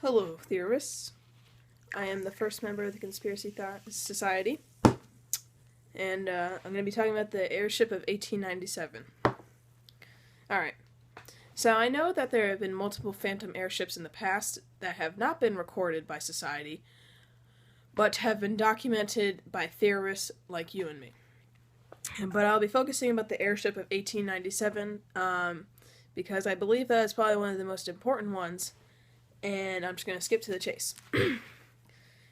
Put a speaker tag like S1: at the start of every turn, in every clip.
S1: Hello, theorists. I am the first member of the Conspiracy Society, and I'm going to be talking about the Airship of 1897. Alright, so I know that there have been multiple phantom airships in the past that have not been recorded by society, but have been documented by theorists like you and me. But I'll be focusing about the Airship of 1897, because I believe that is probably one of the most important ones, and I'm just going to skip to the chase. In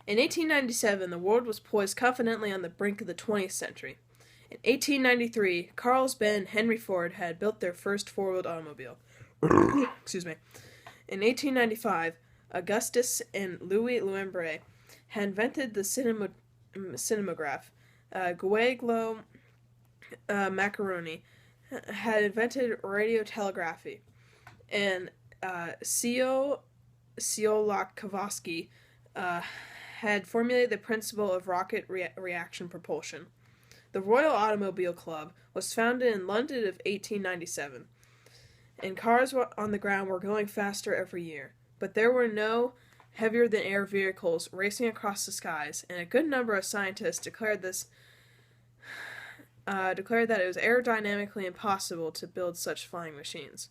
S1: 1897, the world was poised confidently on the brink of the 20th century. In 1893, Carlsbad and Henry Ford had built their first four-wheeled automobile. Excuse me. In 1895, Augustus and Louis Lumiere had invented the cinematograph. Guglielmo Marconi had invented radiotelegraphy, and Tsiolkovsky had formulated the principle of rocket reaction propulsion. The Royal Automobile Club was founded in London of 1897, and cars on the ground were going faster every year, but there were no heavier-than-air vehicles racing across the skies, and a good number of scientists declared that it was aerodynamically impossible to build such flying machines.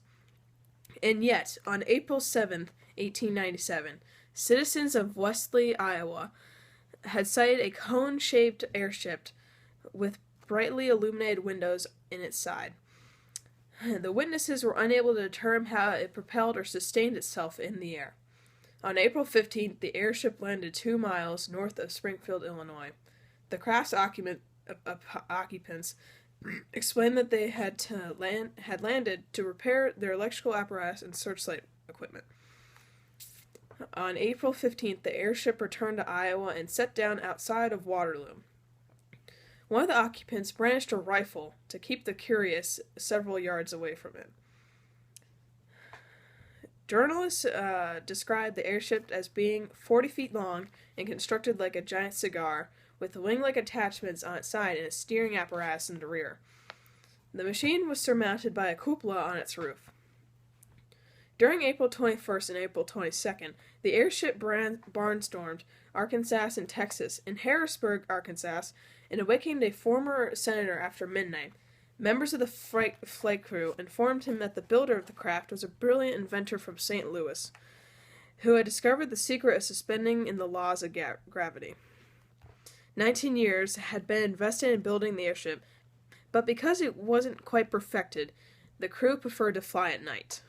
S1: And yet, on April 7th, 1897, citizens of Wesley, Iowa, had sighted a cone-shaped airship with brightly illuminated windows in its side. The witnesses were unable to determine how it propelled or sustained itself in the air. On April 15th, the airship landed 2 miles north of Springfield, Illinois. The craft's occupants explained that they had landed to repair their electrical apparatus and searchlight equipment. On April 15th, the airship returned to Iowa and set down outside of Waterloo. One of the occupants brandished a rifle to keep the curious several yards away from it. Journalists described the airship as being 40 feet long and constructed like a giant cigar, with wing-like attachments on its side and a steering apparatus in the rear. The machine was surmounted by a cupola on its roof. During April 21st and April 22nd, the airship barnstormed Arkansas and Texas. In Harrisburg, Arkansas, and awakened a former senator after midnight. Members of the flight crew informed him that the builder of the craft was a brilliant inventor from St. Louis, who had discovered the secret of suspending in the laws of gravity. 19 years had been invested in building the airship, but because it wasn't quite perfected, the crew preferred to fly at night.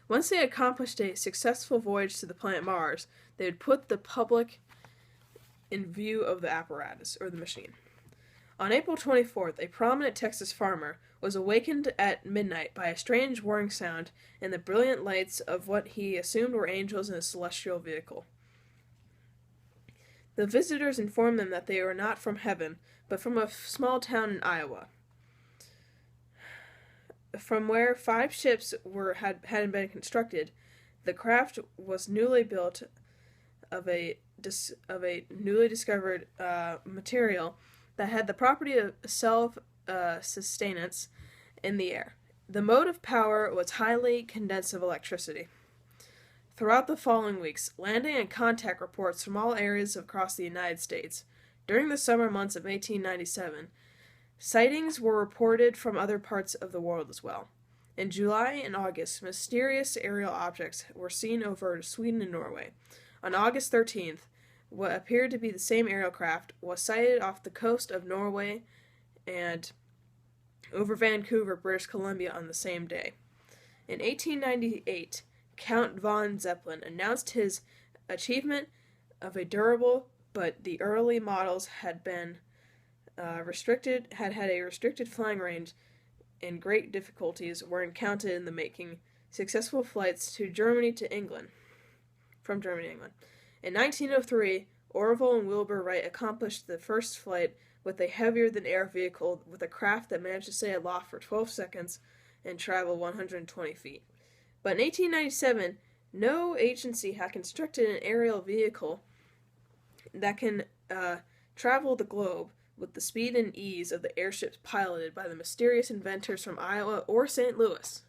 S1: Once they had accomplished a successful voyage to the planet Mars, they would put the public in view of the apparatus, or the machine. On April 24th, a prominent Texas farmer was awakened at midnight by a strange whirring sound and the brilliant lights of what he assumed were angels in a celestial vehicle. The visitors informed them that they were not from heaven, but from a small town in Iowa, from where 5 ships had been constructed. The craft was newly built of a newly discovered material that had the property of self-sustenance in the air. The mode of power was highly condensive electricity. Throughout the following weeks, landing and contact reports from all areas across the United States. During the summer months of 1897, sightings were reported from other parts of the world as well. In July and August, mysterious aerial objects were seen over Sweden and Norway. On August 13th, what appeared to be the same aerial craft was sighted off the coast of Norway and over Vancouver, British Columbia on the same day. In 1898, Count von Zeppelin announced his achievement of a durable, but the early models had a restricted flying range, and great difficulties were encountered in the making successful flights from Germany to England. In 1903, Orville and Wilbur Wright accomplished the first flight with a heavier-than-air vehicle with a craft that managed to stay aloft for 12 seconds and travel 120 feet. But in 1897, no agency had constructed an aerial vehicle that can travel the globe with the speed and ease of the airships piloted by the mysterious inventors from Iowa or St. Louis.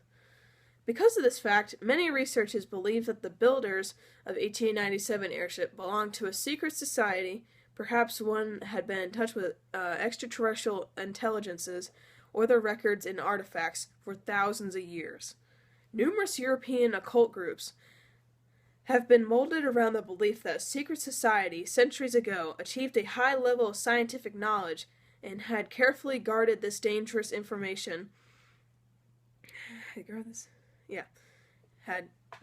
S1: Because of this fact, many researchers believe that the builders of 1897 airship belonged to a secret society. Perhaps one had been in touch with extraterrestrial intelligences or their records and artifacts for thousands of years. Numerous European occult groups have been molded around the belief that a secret society centuries ago achieved a high level of scientific knowledge and had carefully guarded this dangerous information.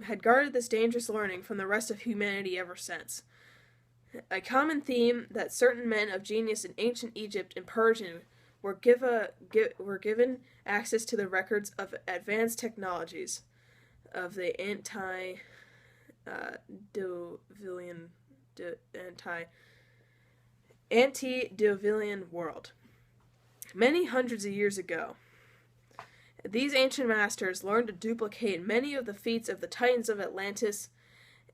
S1: Had guarded this dangerous learning from the rest of humanity ever since. A common theme that certain men of genius in ancient Egypt and Persia were given access to the records of advanced technologies of the antediluvian world. Many hundreds of years ago, these ancient masters learned to duplicate many of the feats of the Titans of Atlantis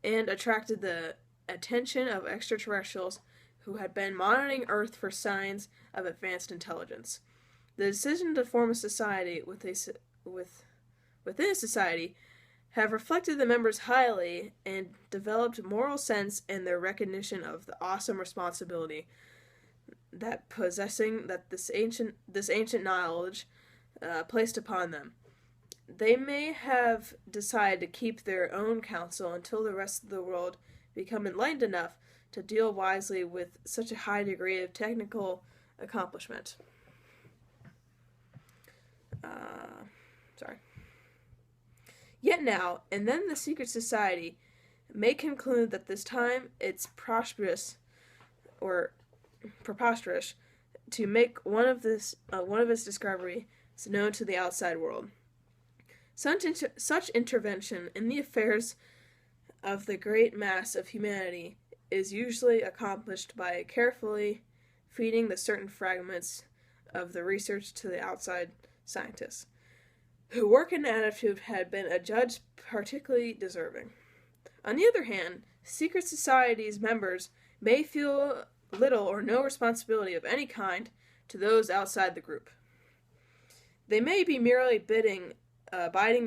S1: and attracted the attention of extraterrestrials who had been monitoring Earth for signs of advanced intelligence. The decision to form a society within a society have reflected the members highly and developed moral sense and their recognition of the awesome responsibility that this ancient knowledge placed upon them. They may have decided to keep their own counsel until the rest of the world become enlightened enough to deal wisely with such a high degree of technical accomplishment. Yet now, and then the secret society may conclude that this time it's preposterous to make one of its discovery known to the outside world. Such intervention in the affairs of the great mass of humanity is usually accomplished by carefully feeding the certain fragments of the research to the outside scientists, whose work and attitude had been adjudged particularly deserving. On the other hand, secret societies' members may feel little or no responsibility of any kind to those outside the group. They may be merely biding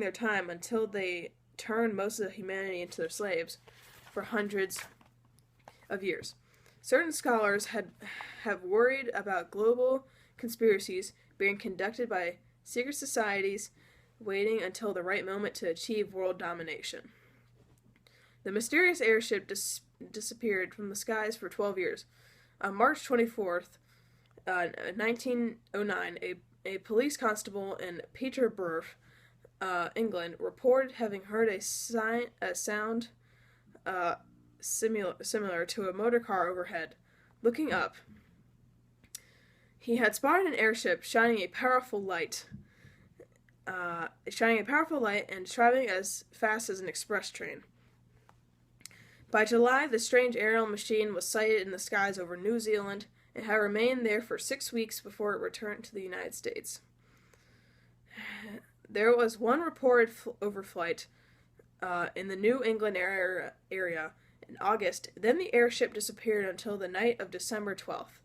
S1: their time until they turn most of humanity into their slaves for hundreds of years. Certain scholars have worried about global conspiracies being conducted by secret societies waiting until the right moment to achieve world domination. The mysterious airship disappeared from the skies for 12 years. On March 24th, 1909, a police constable in Peterborough, England, reported having heard a sound similar to a motor car overhead. Looking up, he had spotted an airship shining a powerful light and traveling as fast as an express train. By July, the strange aerial machine was sighted in the skies over New Zealand and had remained there for 6 weeks before it returned to the United States. There was one reported overflight in the New England area in August. Then the airship disappeared until the night of December 12th,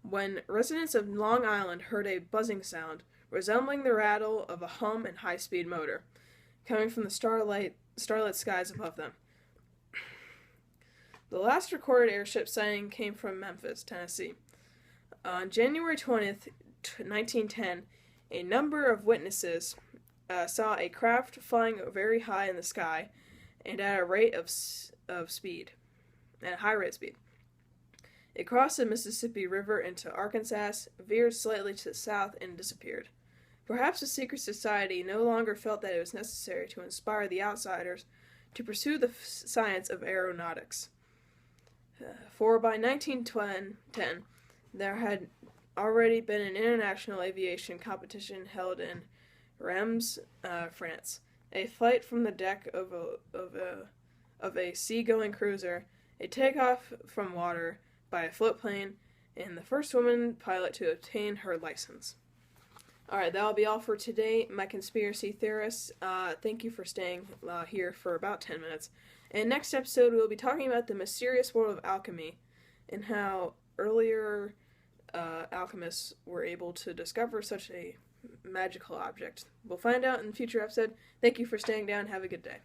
S1: when residents of Long Island heard a buzzing sound resembling the rattle of a hum and high-speed motor coming from the starlit skies above them. The last recorded airship sighting came from Memphis, Tennessee. On January 20th, 1910, a number of witnesses saw a craft flying very high in the sky and at a high rate of speed. It crossed the Mississippi River into Arkansas, veered slightly to the south, and disappeared. Perhaps the secret society no longer felt that it was necessary to inspire the outsiders to pursue the science of aeronautics. For by 1910, there had already been an international aviation competition held in Reims, France. A flight from the deck of a seagoing cruiser, a takeoff from water by a float plane, and the first woman pilot to obtain her license. Alright, that'll be all for today, my conspiracy theorists. Thank you for staying here for about 10 minutes. And next episode, we'll be talking about the mysterious world of alchemy and how earlier alchemists were able to discover such a magical object? We'll find out in the future episode. Thank you for staying down. Have a good day.